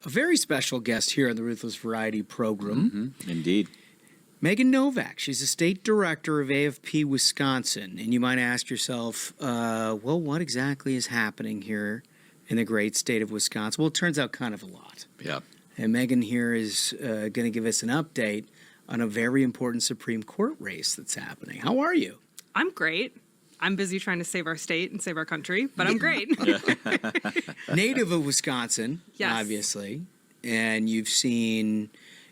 a very special guest here on the Ruthless Variety program. Indeed. Megan Novak. She's the state director of AFP Wisconsin. And you might ask yourself, well, what exactly is happening here in the great state of Wisconsin? Well, it turns out kind of a lot. Yeah. And Megan here is going to give us an update on a very important Supreme Court race that's happening. How are you? I'm great. I'm busy trying to save our state and save our country, but I'm great. Native of Wisconsin, Yes. obviously, and you've seen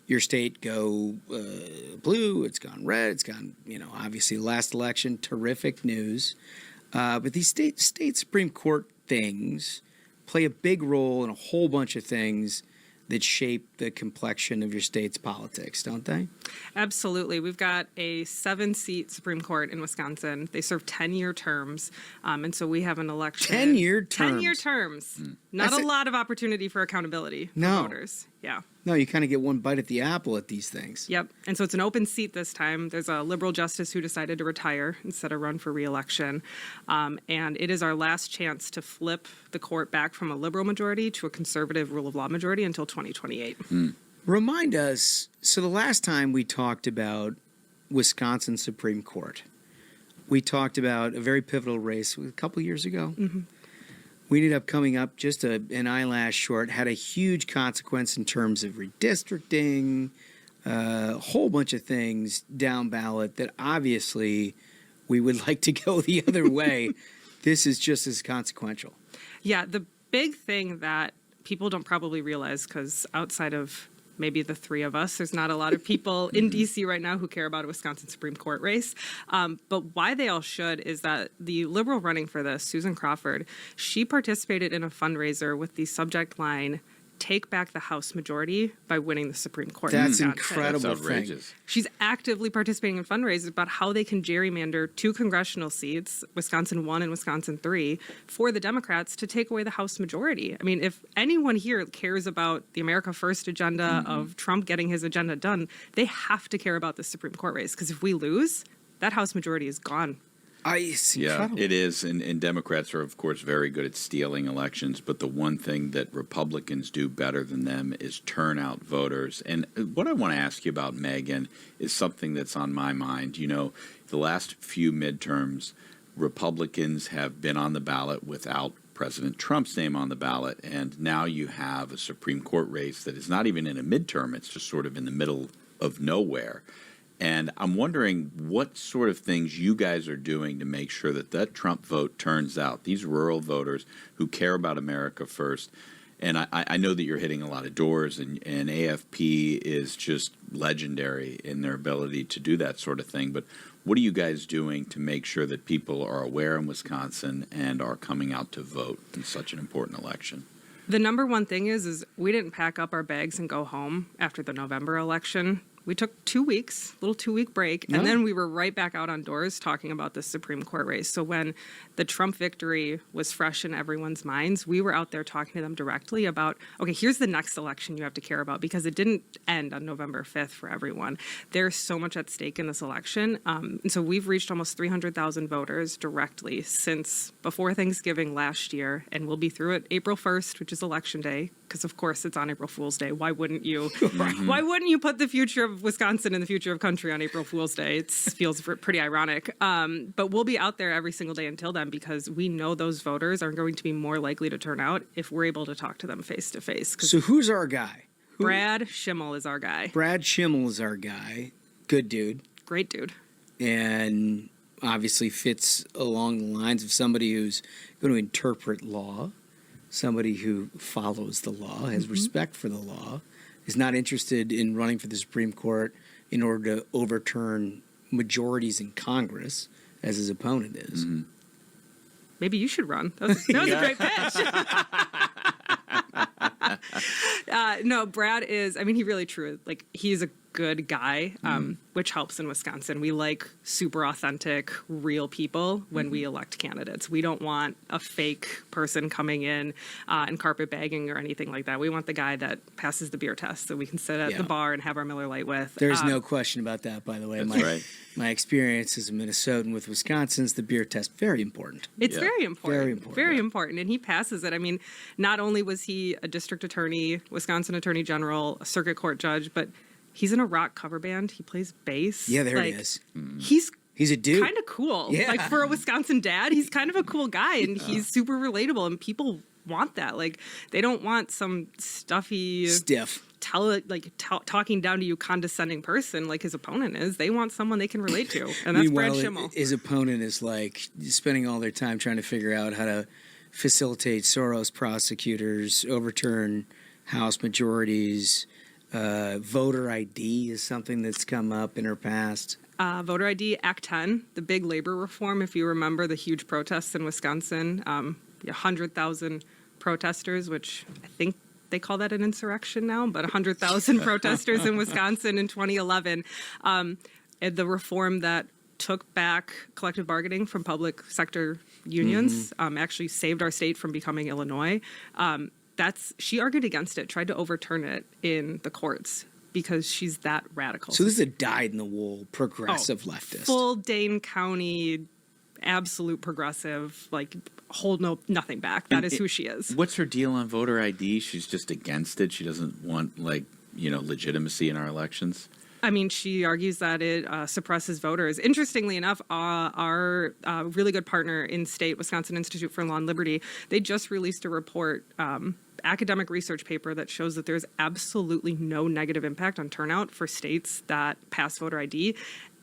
your state go blue, it's gone red, it's gone, obviously last election, terrific news. But these state Supreme Court things play a big role in a whole bunch of things that shape the complexion of your state's politics, don't they? Absolutely. We've got a 7-seat Supreme Court in Wisconsin. They serve 10-year terms, and so we have an election. 10-year terms? 10-year terms. Not a lot of opportunity for accountability for voters. Yeah. No, you kind of get one bite at the apple at these things. Yep. And so it's an open seat this time. There's a liberal justice who decided to retire instead of run for re-election. And it is our last chance to flip the court back from a liberal majority to a conservative rule of law majority until 2028. Remind us, so the last time we talked about Wisconsin Supreme Court, we talked about a very pivotal race a couple years ago. We ended up coming up just an eyelash short, had a huge consequence in terms of redistricting, a whole bunch of things down ballot that obviously we would like to go the other way. This is just as consequential. Yeah, the big thing that people don't probably realize, because outside of maybe the three of us, there's not a lot of people in D.C. right now who care about a Wisconsin Supreme Court race. But why they all should is that the liberal running for this, Susan Crawford, she participated in a fundraiser with the subject line, "Take back the House majority by winning the Supreme Court." That's in incredible. That's outrageous. She's actively participating in fundraisers about how they can gerrymander 2 congressional seats, Wisconsin 1 and Wisconsin 3, for the Democrats to take away the House majority. I mean, if anyone here cares about the America First agenda of Trump getting his agenda done, they have to care about the Supreme Court race, because if we lose, that House majority is gone. It's incredible. Yeah, it is. And Democrats are, of course, very good at stealing elections. But the one thing that Republicans do better than them is turn out voters. And what I want to ask you about, Megan, is something that's on my mind. You know, the last few midterms, Republicans have been on the ballot without President Trump's name on the ballot. And now you have a Supreme Court race that is not even in a midterm. It's just sort of in the middle of nowhere. And I'm wondering what sort of things you guys are doing to make sure that that Trump vote turns out, these rural voters who care about America first. And I know that you're hitting a lot of doors, and AFP is just legendary in their ability to do that sort of thing. But what are you guys doing to make sure that people are aware in Wisconsin and are coming out to vote in such an important election? The number one thing is we didn't pack up our bags and go home after the November election. We took 2 weeks, little 2-week break, and then we were right back out on doors talking about the Supreme Court race. So when the Trump victory was fresh in everyone's minds, we were out there talking to them directly about, okay, here's the next election you have to care about, because it didn't end on November 5th for everyone. There's so much at stake in this election. And so we've reached almost 300,000 voters directly since before Thanksgiving last year, and we'll be through it April 1st, which is Election Day, because of course it's on April Fool's Day. Why wouldn't you? Why wouldn't you put the future of Wisconsin and the future of country on April Fool's Day? It feels pretty ironic. But we'll be out there every single day until then, because we know those voters are going to be more likely to turn out if we're able to talk to them face to face. So who's our guy? Brad Schimel is our guy. Brad Schimel is our guy. Good dude. Great dude. And obviously fits along the lines of somebody who's going to interpret law, somebody who follows the law, has respect for the law, is not interested in running for the Supreme Court in order to overturn majorities in Congress, as his opponent is. Maybe you should run. That was a great pitch. No, Brad is, I mean, he really true. Like, he's a good guy, which helps in Wisconsin. We like super authentic, real people when we elect candidates. We don't want a fake person coming in and carpetbagging or anything like that. We want the guy that passes the beer test that we can sit at the bar and have our Miller Lite with. There's no question about that, by the way. That's right. My experience as a Minnesotan with Wisconsin's the beer test, very important. It's very important. Very important. Very important. And he passes it. I mean, not only was he a district attorney, Wisconsin attorney general, a circuit court judge, but he's in a rock cover band. He plays bass. Yeah, there he is. He's a dude. kind of cool. Yeah. Like for a Wisconsin dad, he's kind of a cool guy and he's super relatable and people want that. Like they don't want some stuffy, stiff, talking down to you condescending person like his opponent is. They want someone they can relate to, and that's Brad Schimel. His opponent is like spending all their time trying to figure out how to facilitate Soros prosecutors, overturn House majorities. Voter ID is something that's come up in her past. Voter ID, Act 10, the big labor reform. If you remember the huge protests in Wisconsin, 100,000 protesters, which I think they call that an insurrection now, but 100,000 protesters in Wisconsin in 2011. The reform that took back collective bargaining from public sector unions actually saved our state from becoming Illinois. She argued against it, tried to overturn it in the courts because she's that radical. So this is a dyed-in-the-wool progressive leftist. Full Dane County, absolute progressive, hold nothing back. That is who she is. What's her deal on voter ID? She's just against it. She doesn't want legitimacy in our elections. I mean, she argues that it suppresses voters. Interestingly enough, our really good partner in state, Wisconsin Institute for Law and Liberty, they just released a report, academic research paper that shows that there's absolutely no negative impact on turnout for states that pass voter ID.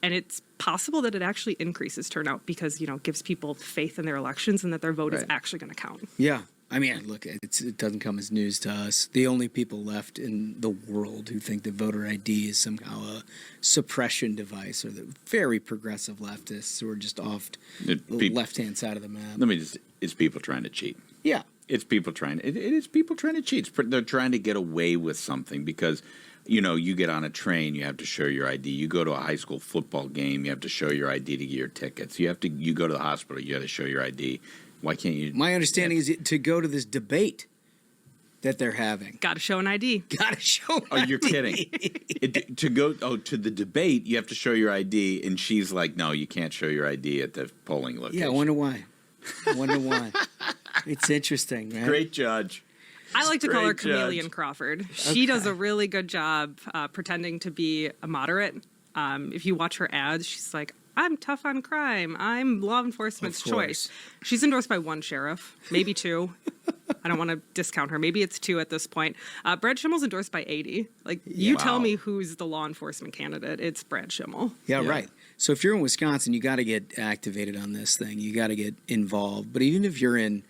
And it's possible that it actually increases turnout because, gives people faith in their elections and that their vote is actually going to count. Yeah. I mean, look, it doesn't come as news to us. The only people left in the world who think that voter ID is somehow a suppression device are the very progressive leftists who are just off the left-hand side of the map. It's people trying to cheat. Yeah. It is people trying to cheat. They're trying to get away with something because, you get on a train, you have to show your ID. You go to a high school football game, you have to show your ID to get your tickets. You go to the hospital, you got to show your ID. Why can't you? My understanding is to go to this debate that they're having. Got to show an ID. Got to show an ID. Oh, you're kidding. To go to the debate, you have to show your ID. And she's like, no, you can't show your ID at the polling location. Yeah, I wonder why. It's interesting, right? Great judge. I like to call her Chameleon Crawford. She does a really good job pretending to be a moderate. If you watch her ads, she's like, I'm tough on crime. I'm law enforcement's choice. She's endorsed by one sheriff, maybe two. I don't want to discount her. Maybe it's two at this point. Brad Schimel's endorsed by 80. Tell me who's the law enforcement candidate. It's Brad Schimel. Yeah, right. So if you're in Wisconsin, you got to get activated on this thing. You got to get involved. But even if you're in,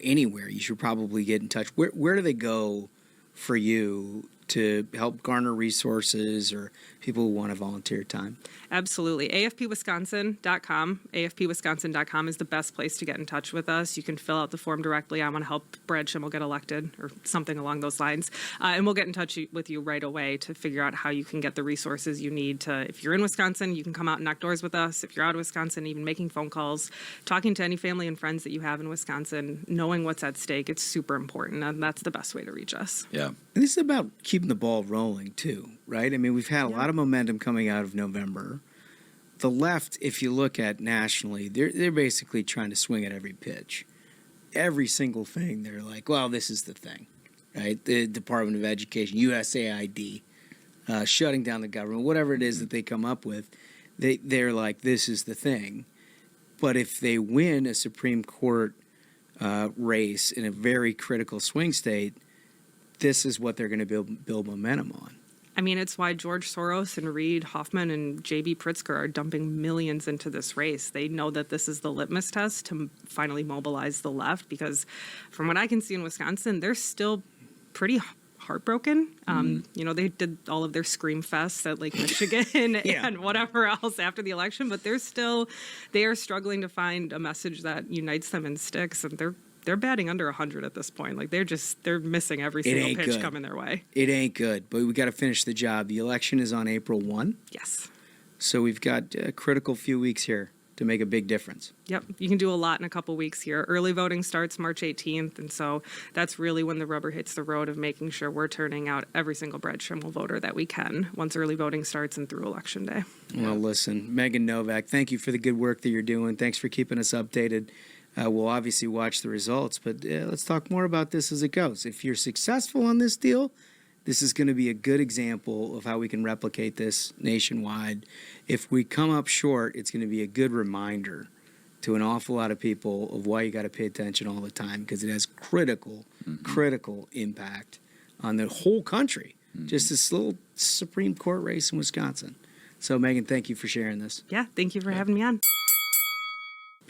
anywhere, you should probably get in touch. Where do they go for you to help garner resources or people who want to volunteer time? Absolutely. AFPWisconsin.com. AFPWisconsin.com is the best place to get in touch with us. You can fill out the form directly. I want to help Brad Schimel get elected or something along those lines. And we'll get in touch with you right away to figure out how you can get the resources you need to, if you're in Wisconsin, you can come out and knock doors with us. If you're out of Wisconsin, even making phone calls, talking to any family and friends that you have in Wisconsin, knowing what's at stake, it's super important. And that's the best way to reach us. Yeah. And this is about keeping the ball rolling too, right? I mean, we've had a lot of momentum coming out of November. The left, if you look at nationally, they're basically trying to swing at every pitch. Every single thing, they're like, well, this is the thing, right? The Department of Education, USAID, shutting down the government, whatever it is that they come up with, they're like, this is the thing. But if they win a Supreme Court race in a very critical swing state, this is what they're going to build momentum on. I mean, it's why George Soros and Reid Hoffman and J.B. Pritzker are dumping millions into this race. They know that this is the litmus test to finally mobilize the left because from what I can see in Wisconsin, they're still pretty heartbroken. They did all of their scream fests at Lake Michigan and whatever else after the election, but they are struggling to find a message that unites them and sticks, and they're they're batting under 100 at this point. Like they're missing every single pitch good. coming their way. It ain't good, but we got to finish the job. The election is on April 1, Yes. so we've got a critical few weeks here to make a big difference. Yep, you can do a lot in a couple weeks here. Early voting starts March 18th, and so that's really when the rubber hits the road of making sure we're turning out every single Brad Schimel voter that we can once early voting starts and through Election Day. Well, listen, Megan Novak, thank you for the good work that you're doing. Thanks for keeping us updated. We'll obviously watch the results, but let's talk more about this as it goes. If you're successful on this deal, this is going to be a good example of how we can replicate this nationwide. If we come up short, it's going to be a good reminder to an awful lot of people of why you got to pay attention all the time, because it has critical impact on the whole country. Just this little Supreme Court race in Wisconsin. So, Megan, thank you for sharing this. Yeah, thank you for having me on.